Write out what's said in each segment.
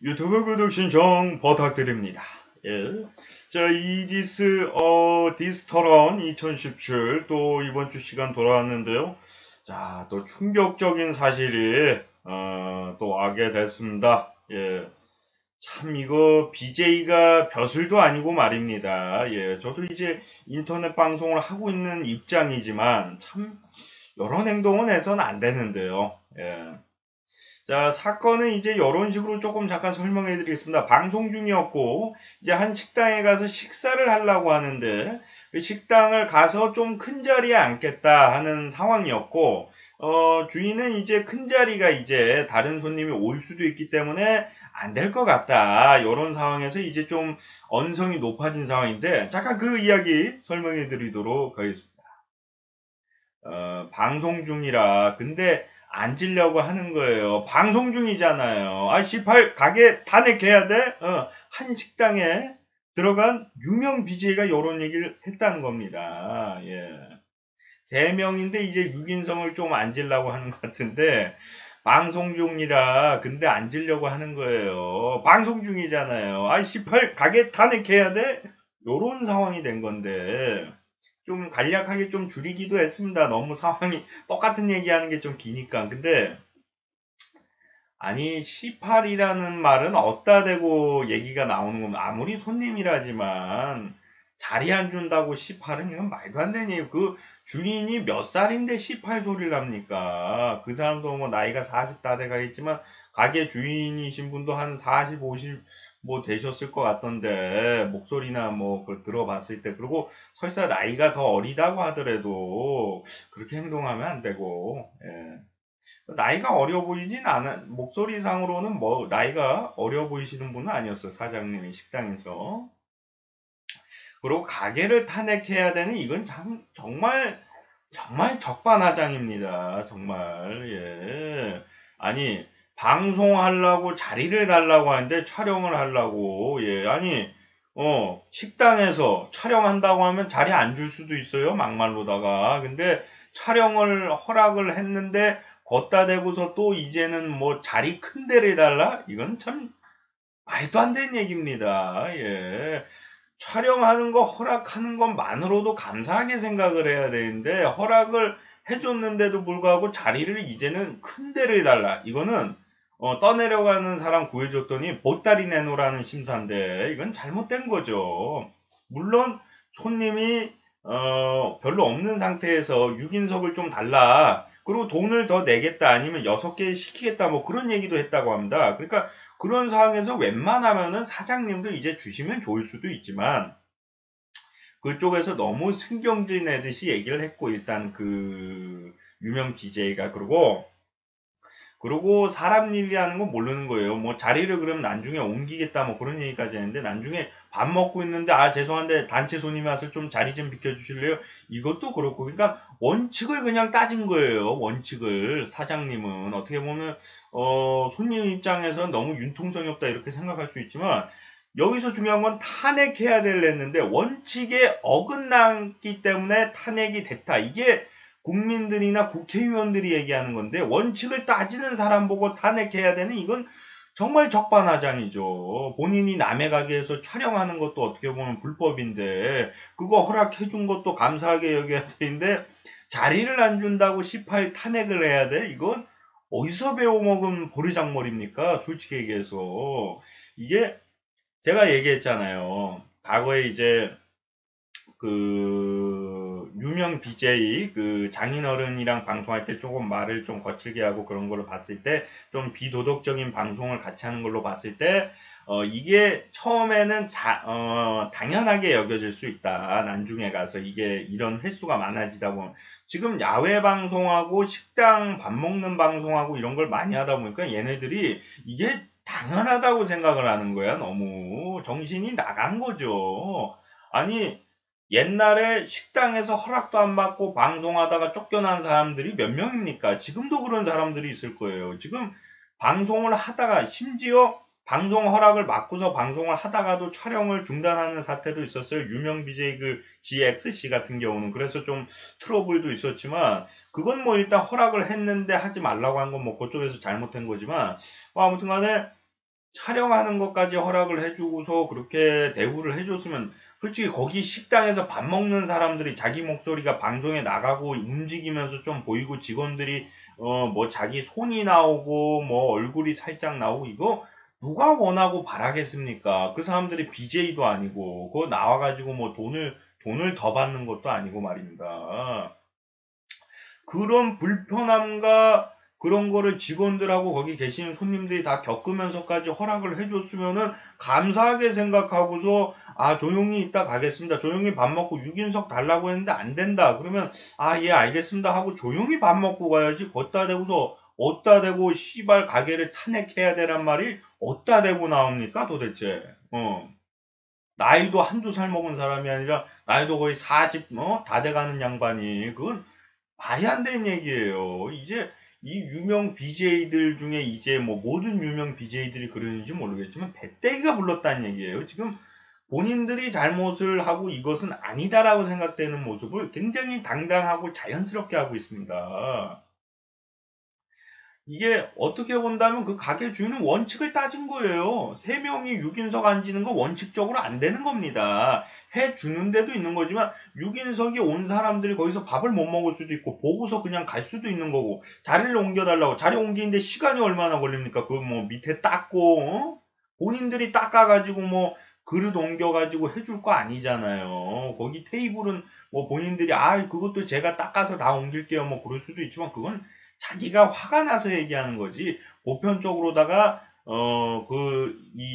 유튜브 구독 신청 부탁드립니다. 예. 자, 이디스, 디스터런 2017 또 이번 주 시간 돌아왔는데요. 자, 또 충격적인 사실이, 또 와게 됐습니다. 예. 참, 이거, BJ가 벼슬도 아니고 말입니다. 예. 저도 이제 인터넷 방송을 하고 있는 입장이지만, 참, 이런 행동은 해서는 안 되는데요. 예. 자, 사건은 이제 이런 식으로 조금 잠깐 설명해 드리겠습니다. 방송 중이었고, 이제 한 식당에 가서 식사를 하려고 하는데, 그 식당을 가서 좀 큰 자리에 앉겠다 하는 상황이었고, 주인은 이제 큰 자리가 이제 다른 손님이 올 수도 있기 때문에 안 될 것 같다. 이런 상황에서 이제 좀 언성이 높아진 상황인데, 잠깐 그 이야기 설명해 드리도록 하겠습니다. 방송 중이라. 근데 앉으려고 하는 거예요. 방송 중이잖아요. 아, 18 가게 탄핵해야 돼? 한 식당에 들어간 유명 BJ가 이런 얘기를 했다는 겁니다. 예. 세 명인데 이제 6인성을 좀 앉으려고 하는 것 같은데, 방송 중이라 근데 앉으려고 하는 거예요. 방송 중이잖아요. 아, 18 가게 탄핵해야 돼? 요런 상황이 된 건데, 좀 간략하게 좀 줄이기도 했습니다. 너무 상황이 똑같은 얘기하는 게 좀 기니까. 근데 아니 18이라는 말은 어디다 대고 얘기가 나오는 겁니다. 아무리 손님이라지만 자리 안 준다고 18은 이건 말도 안 되니. 그 주인이 몇 살인데 18 소리를 합니까? 그 사람도 뭐 나이가 40 다 돼가겠지만 가게 주인이신 분도 한 40, 50 뭐 되셨을 것 같던데 목소리나 뭐 그걸 들어봤을 때. 그리고 설사 나이가 더 어리다고 하더라도 그렇게 행동하면 안 되고. 예. 나이가 어려 보이진 않은, 목소리상으로는 뭐, 나이가 어려 보이시는 분은 아니었어요. 사장님이 식당에서. 그리고 가게를 탄핵해야 되는 이건 참, 정말 적반하장입니다. 정말, 예. 아니, 방송하려고 자리를 달라고 하는데 촬영을 하려고, 예. 아니, 식당에서 촬영한다고 하면 자리 안 줄 수도 있어요. 막말로다가. 근데 촬영을 허락을 했는데 걷다 대고서 또 이제는 뭐 자리 큰 데를 달라? 이건 참 말도 안 되는 얘기입니다. 예. 촬영하는 거 허락하는 것만으로도 감사하게 생각을 해야 되는데 허락을 해줬는데도 불구하고 자리를 이제는 큰 데를 달라. 이거는 떠내려가는 사람 구해줬더니 보따리 내놓으라는 심사인데 이건 잘못된 거죠. 물론 손님이 별로 없는 상태에서 6인석을 좀 달라. 그리고 돈을 더 내겠다 아니면 6개 시키겠다 뭐 그런 얘기도 했다고 합니다. 그러니까 그런 상황에서 웬만하면은 사장님도 이제 주시면 좋을 수도 있지만 그쪽에서 너무 신경질 내듯이 얘기를 했고 일단 그 유명 BJ가 그리고 사람 일이라는 건 모르는 거예요. 뭐 자리를 그럼 나중에 옮기겠다 뭐 그런 얘기까지 했는데 나중에 밥 먹고 있는데 아 죄송한데 단체 손님이 와서 좀 자리 좀 비켜주실래요? 이것도 그렇고 그러니까 원칙을 그냥 따진 거예요. 원칙을 사장님은 어떻게 보면 손님 입장에서 너무 융통성이 없다 이렇게 생각할 수 있지만 여기서 중요한 건 탄핵해야 될 했는데 원칙에 어긋났기 때문에 탄핵이 됐다. 이게 국민들이나 국회의원들이 얘기하는 건데 원칙을 따지는 사람 보고 탄핵해야 되는 이건 정말 적반하장이죠. 본인이 남의 가게에서 촬영하는 것도 어떻게 보면 불법인데 그거 허락해 준 것도 감사하게 여겨야 되는데 자리를 안 준다고 18 탄핵을 해야 돼? 이건 어디서 배워먹은 보리장머리입니까? 솔직히 얘기해서. 이게 제가 얘기했잖아요. 과거에 이제 그 유명 BJ 그 장인어른이랑 방송할 때 조금 말을 좀 거칠게 하고 그런 걸로 봤을 때 좀 비도덕적인 방송을 같이 하는 걸로 봤을 때 이게 처음에는 당연하게 여겨질 수 있다. 나중에 가서 이게 이런 횟수가 많아지다 보면 지금 야외 방송하고 식당 밥 먹는 방송하고 이런 걸 많이 하다 보니까 얘네들이 이게 당연하다고 생각을 하는 거야. 너무 정신이 나간 거죠. 아니 옛날에 식당에서 허락도 안 받고 방송하다가 쫓겨난 사람들이 몇 명입니까? 지금도 그런 사람들이 있을 거예요. 지금 방송을 하다가 심지어 방송 허락을 받고서 방송을 하다가도 촬영을 중단하는 사태도 있었어요. 유명 BJ 그 GXC 같은 경우는 그래서 좀 트러블도 있었지만 그건 뭐 일단 허락을 했는데 하지 말라고 한 건 뭐 그쪽에서 잘못한 거지만 뭐 아무튼 간에 촬영하는 것까지 허락을 해주고서 그렇게 대우를 해줬으면 솔직히 거기 식당에서 밥 먹는 사람들이 자기 목소리가 방송에 나가고 움직이면서 좀 보이고 직원들이 뭐 자기 손이 나오고 뭐 얼굴이 살짝 나오고 이거 누가 원하고 바라겠습니까? 그 사람들이 BJ도 아니고 그거 나와가지고 뭐 돈을 더 받는 것도 아니고 말입니다. 그런 불편함과 그런 거를 직원들하고 거기 계시는 손님들이 다 겪으면서까지 허락을 해줬으면은 감사하게 생각하고서 조용히 이따 가겠습니다. 조용히 밥 먹고 6인석 달라고 했는데 안 된다. 그러면 예 알겠습니다 하고 조용히 밥 먹고 가야지. 걷다 대고서 어디다 대고 씨발 가게를 탄핵해야 되란 말이 어디다 대고 나옵니까 도대체. 나이도 한두 살 먹은 사람이 아니라 나이도 거의 40 다 돼가는 양반이 그건 말이 안 되는 얘기예요. 이제 이 유명 BJ들 중에 이제 뭐 모든 유명 BJ들이 그러는지 모르겠지만 배때기가 불렀다는 얘기예요. 지금 본인들이 잘못을 하고 이것은 아니다라고 생각되는 모습을 굉장히 당당하고 자연스럽게 하고 있습니다. 이게 어떻게 본다면 그 가게 주인은 원칙을 따진 거예요. 3명이 6인석 앉는 거 원칙적으로 안 되는 겁니다. 해주는 데도 있는 거지만 6인석이 온 사람들이 거기서 밥을 못 먹을 수도 있고 보고서 그냥 갈 수도 있는 거고 자리를 옮겨달라고 자리 옮기는데 시간이 얼마나 걸립니까? 그거 뭐 밑에 닦고 본인들이 닦아가지고 뭐 그릇 옮겨가지고 해줄 거 아니잖아요. 거기 테이블은 뭐 본인들이 그것도 제가 닦아서 다 옮길게요 뭐 그럴 수도 있지만 그건 자기가 화가 나서 얘기하는 거지. 보편적으로다가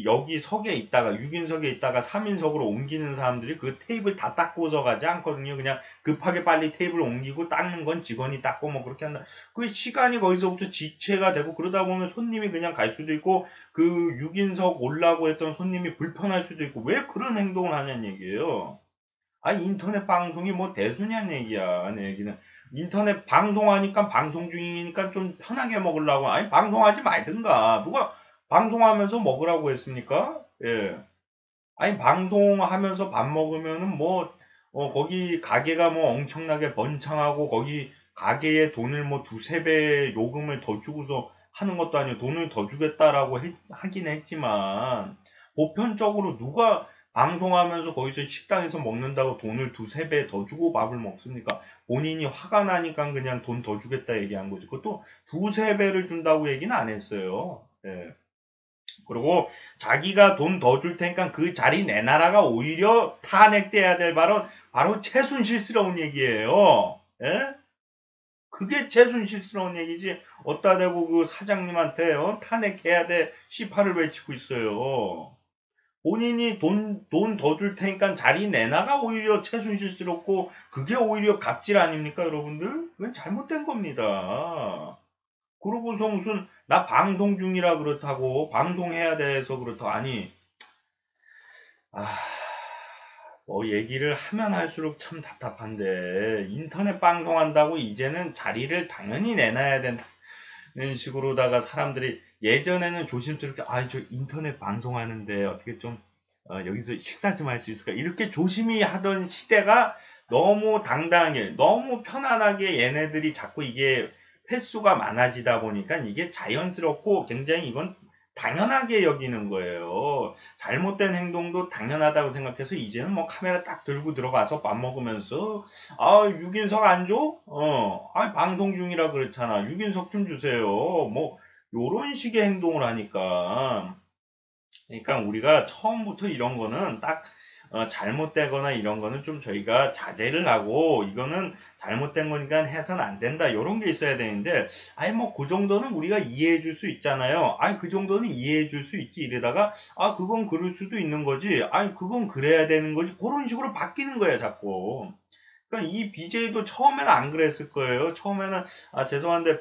여기 석에 있다가 6인석에 있다가 3인석으로 옮기는 사람들이 그 테이블 다 닦고서 가지 않거든요. 그냥 급하게 빨리 테이블 옮기고 닦는 건 직원이 닦고 뭐 그렇게 한다. 그 시간이 거기서부터 지체가 되고 그러다 보면 손님이 그냥 갈 수도 있고 그 6인석 올라고 했던 손님이 불편할 수도 있고 왜 그런 행동을 하냐는 얘기예요. 인터넷 방송이 뭐 대수냐는 얘기야. 내 얘기는. 인터넷 방송하니까 방송 중이니까 좀 편하게 먹으려고. 방송하지 말든가. 누가 방송하면서 먹으라고 했습니까? 예. 방송하면서 밥 먹으면은 뭐, 거기 가게가 뭐 엄청나게 번창하고 거기 가게에 돈을 뭐 두세 배 요금을 더 주고서 하는 것도 아니고 돈을 더 주겠다라고 하긴 했지만, 보편적으로 누가 방송하면서 거기서 식당에서 먹는다고 돈을 두세 배 더 주고 밥을 먹습니까? 본인이 화가 나니까 그냥 돈 더 주겠다 얘기한 거지. 그것도 두세 배를 준다고 얘기는 안 했어요. 예. 그리고 자기가 돈 더 줄 테니까 그 자리 내놔라가 오히려 탄핵돼야 될 바로 최순실스러운 얘기예요. 예? 그게 최순실스러운 얘기지. 어따 대고 그 사장님한테 탄핵해야 돼 시파를 외치고 있어요. 본인이 돈 더 줄 테니까 자리 내놔가 오히려 최순실스럽고 그게 오히려 갑질 아닙니까 여러분들? 그건 잘못된 겁니다. 그러고서 무슨 나 방송 중이라 그렇다고 방송해야 돼서 그렇다. 아, 뭐 얘기를 하면 할수록 참 답답한데 인터넷 방송한다고 이제는 자리를 당연히 내놔야 된다는 식으로다가 사람들이 예전에는 조심스럽게 저 인터넷 방송하는데 어떻게 좀 여기서 식사 좀 할 수 있을까 이렇게 조심히 하던 시대가 너무 당당하게 너무 편안하게 얘네들이 자꾸 이게 횟수가 많아지다 보니까 이게 자연스럽고 굉장히 이건 당연하게 여기는 거예요. 잘못된 행동도 당연하다고 생각해서 이제는 뭐 카메라 딱 들고 들어가서 밥 먹으면서 6인석 안 줘? 방송 중이라 그렇잖아. 6인석 좀 주세요. 뭐 요런 식의 행동을 하니까 그러니까 우리가 처음부터 이런 거는 딱 잘못되거나 이런 거는 좀 저희가 자제를 하고 이거는 잘못된 거니까 해서는 안 된다 이런 게 있어야 되는데 뭐 그 정도는 우리가 이해해 줄 수 있잖아요. 그 정도는 이해해 줄 수 있지 이러다가 그건 그럴 수도 있는 거지 그건 그래야 되는 거지 그런 식으로 바뀌는 거야 자꾸. 그러니까 이 BJ도 처음에는 안 그랬을 거예요. 처음에는 죄송한데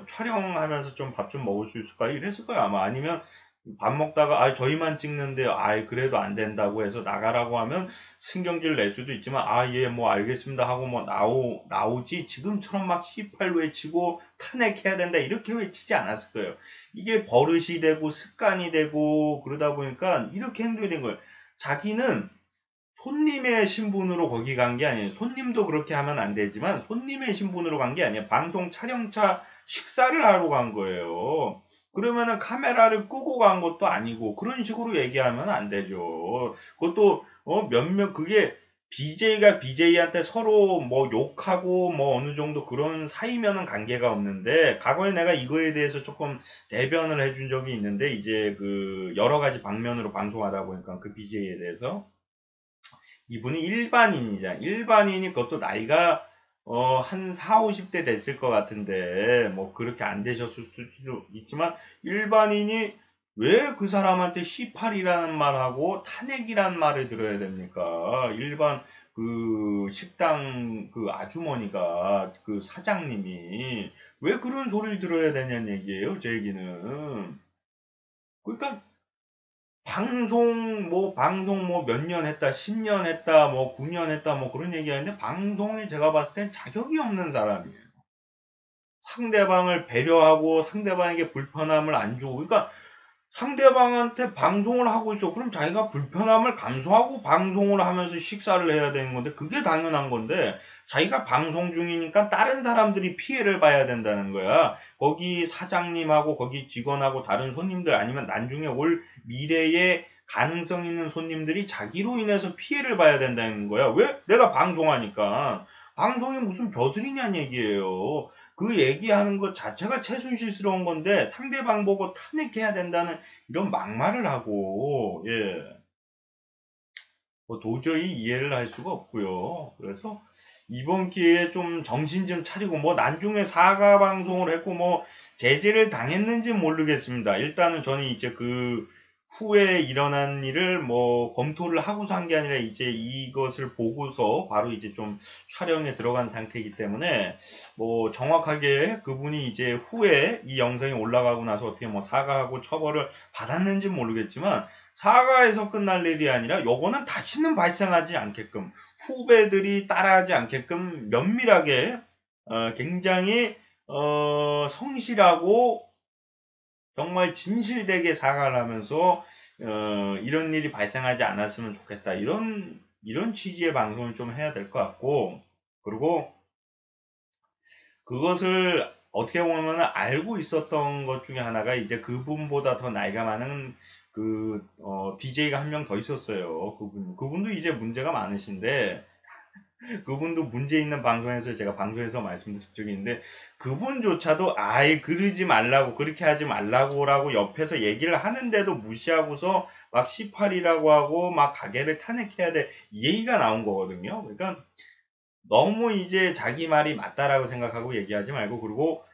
촬영하면서 좀 밥 좀 먹을 수 있을까요? 이랬을 거예요 아마. 아니면 밥 먹다가 저희만 찍는데 그래도 안 된다고 해서 나가라고 하면 신경질 낼 수도 있지만 예 뭐 알겠습니다 하고 뭐 나오지 지금처럼 막 C8 외치고 탄핵해야 된다 이렇게 외치지 않았을 거예요. 이게 버릇이 되고 습관이 되고 그러다 보니까 이렇게 행동이 된 거예요. 자기는 손님의 신분으로 거기 간 게 아니에요. 손님도 그렇게 하면 안 되지만 손님의 신분으로 간 게 아니에요. 방송 촬영차 식사를 하러 간 거예요. 그러면은 카메라를 끄고 간 것도 아니고 그런 식으로 얘기하면 안 되죠. 그것도 몇몇 그게 BJ가 BJ한테 서로 뭐 욕하고 뭐 어느 정도 그런 사이면은 관계가 없는데 과거에 내가 이거에 대해서 조금 대변을 해준 적이 있는데 이제 그 여러 가지 방면으로 방송하다 보니까 그 BJ에 대해서 이분이 일반인이자 일반인이 그것도 나이가 한 4, 50대 됐을 것 같은데 뭐 그렇게 안 되셨을 수도 있지만 일반인이 왜 그 사람한테 C8이라는 말하고 탄핵이라는 말을 들어야 됩니까? 일반 그 식당 그 아주머니가 그 사장님이 왜 그런 소리를 들어야 되냐는 얘기예요. 제 얘기는. 그러니까 방송 뭐 몇 년 했다, 10년 했다, 뭐 9년 했다, 뭐 그런 얘기 하는데 방송에 제가 봤을 땐 자격이 없는 사람이에요. 상대방을 배려하고 상대방에게 불편함을 안 주고, 그러니까 상대방한테 방송을 하고 있어. 그럼 자기가 불편함을 감수하고 방송을 하면서 식사를 해야 되는 건데, 그게 당연한 건데, 자기가 방송 중이니까 다른 사람들이 피해를 봐야 된다는 거야. 거기 사장님하고 거기 직원하고 다른 손님들 아니면 나중에 올 미래에 가능성 있는 손님들이 자기로 인해서 피해를 봐야 된다는 거야. 왜? 내가 방송하니까. 방송이 무슨 벼슬이냐는 얘기예요. 그 얘기하는 것 자체가 최순실스러운 건데 상대방 보고 탄핵해야 된다는 이런 막말을 하고 예. 뭐 도저히 이해를 할 수가 없고요. 그래서 이번 기회에 좀 정신 좀 차리고 뭐 나중에 사과 방송을 했고 뭐 제재를 당했는지 모르겠습니다. 일단은 저는 이제 그 후에 일어난 일을 뭐 검토를 하고서 한 게 아니라 이제 이것을 보고서 바로 이제 좀 촬영에 들어간 상태이기 때문에 뭐 정확하게 그분이 이제 후에 이 영상이 올라가고 나서 어떻게 뭐 사과하고 처벌을 받았는지 모르겠지만 사과에서 끝날 일이 아니라 요거는 다시는 발생하지 않게끔 후배들이 따라하지 않게끔 면밀하게 굉장히 성실하고 정말 진실되게 사과를 하면서 이런 일이 발생하지 않았으면 좋겠다. 이런 취지의 방송을 좀 해야 될 것 같고 그리고 그것을 어떻게 보면 알고 있었던 것 중에 하나가 이제 그분보다 더 나이가 많은 BJ가 한 명 더 있었어요. 그분도 이제 문제가 많으신데 그분도 문제 있는 방송에서 제가 방송에서 말씀드린 적이 있는데 그분조차도 아예 그러지 말라고 그렇게 하지 말라고라고 옆에서 얘기를 하는데도 무시하고서 막 C8이라고 하고 막 가게를 탄핵해야 돼 이 얘기가 나온 거거든요. 그러니까 너무 이제 자기 말이 맞다라고 생각하고 얘기하지 말고 그리고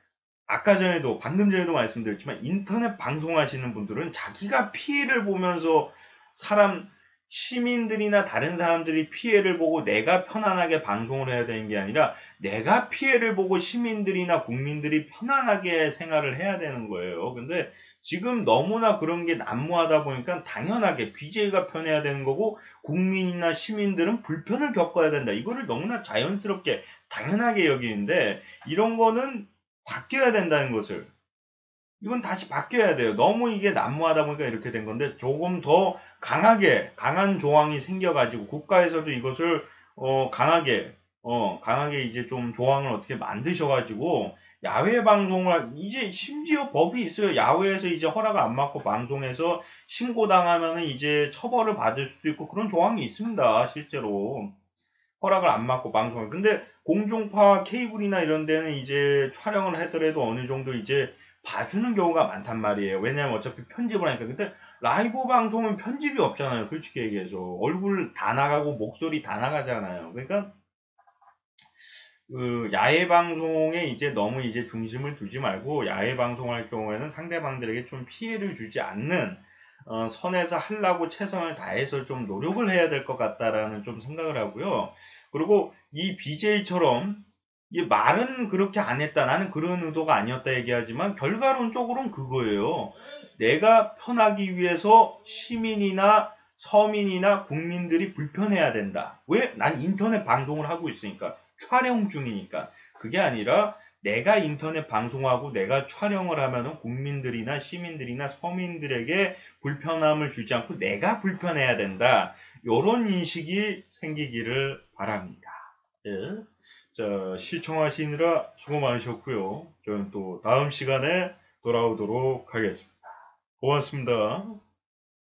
아까 전에도 방금 전에도 말씀드렸지만 인터넷 방송하시는 분들은 자기가 피해를 보면서 사람 시민들이나 다른 사람들이 피해를 보고 내가 편안하게 방송을 해야 되는 게 아니라 내가 피해를 보고 시민들이나 국민들이 편안하게 생활을 해야 되는 거예요. 근데 지금 너무나 그런 게 난무하다 보니까 당연하게 BJ가 편해야 되는 거고 국민이나 시민들은 불편을 겪어야 된다. 이거를 너무나 자연스럽게 당연하게 여기는데 이런 거는 바뀌어야 된다는 것을 이건 다시 바뀌어야 돼요. 너무 이게 난무하다 보니까 이렇게 된 건데 조금 더 강한 조항이 생겨가지고 국가에서도 이것을 강하게 이제 좀 조항을 어떻게 만드셔가지고 야외 방송을 이제 심지어 법이 있어요. 야외에서 이제 허락을 안 받고 방송해서 신고당하면은 이제 처벌을 받을 수도 있고 그런 조항이 있습니다. 실제로. 허락을 안 받고 방송을. 근데 공중파 케이블이나 이런 데는 이제 촬영을 하더라도 어느 정도 이제 봐주는 경우가 많단 말이에요. 왜냐하면 어차피 편집을 하니까. 근데 라이브 방송은 편집이 없잖아요. 솔직히 얘기해서. 얼굴 다 나가고 목소리 다 나가잖아요. 그러니까 그 야외 방송에 이제 너무 이제 중심을 두지 말고 야외 방송할 경우에는 상대방들에게 좀 피해를 주지 않는 선에서 하려고 최선을 다해서 좀 노력을 해야 될 것 같다라는 좀 생각을 하고요. 그리고 이 BJ처럼 이 말은 그렇게 안 했다. 나는 그런 의도가 아니었다 얘기하지만 결과론적으로는 그거예요. 내가 편하기 위해서 시민이나 서민이나 국민들이 불편해야 된다. 왜? 난 인터넷 방송을 하고 있으니까. 촬영 중이니까. 그게 아니라 내가 인터넷 방송하고 내가 촬영을 하면은 국민들이나 시민들이나 서민들에게 불편함을 주지 않고 내가 불편해야 된다. 이런 인식이 생기기를 바랍니다. 예. 자, 시청하시느라 수고 많으셨고요. 저는 또 다음 시간에 돌아오도록 하겠습니다. 고맙습니다.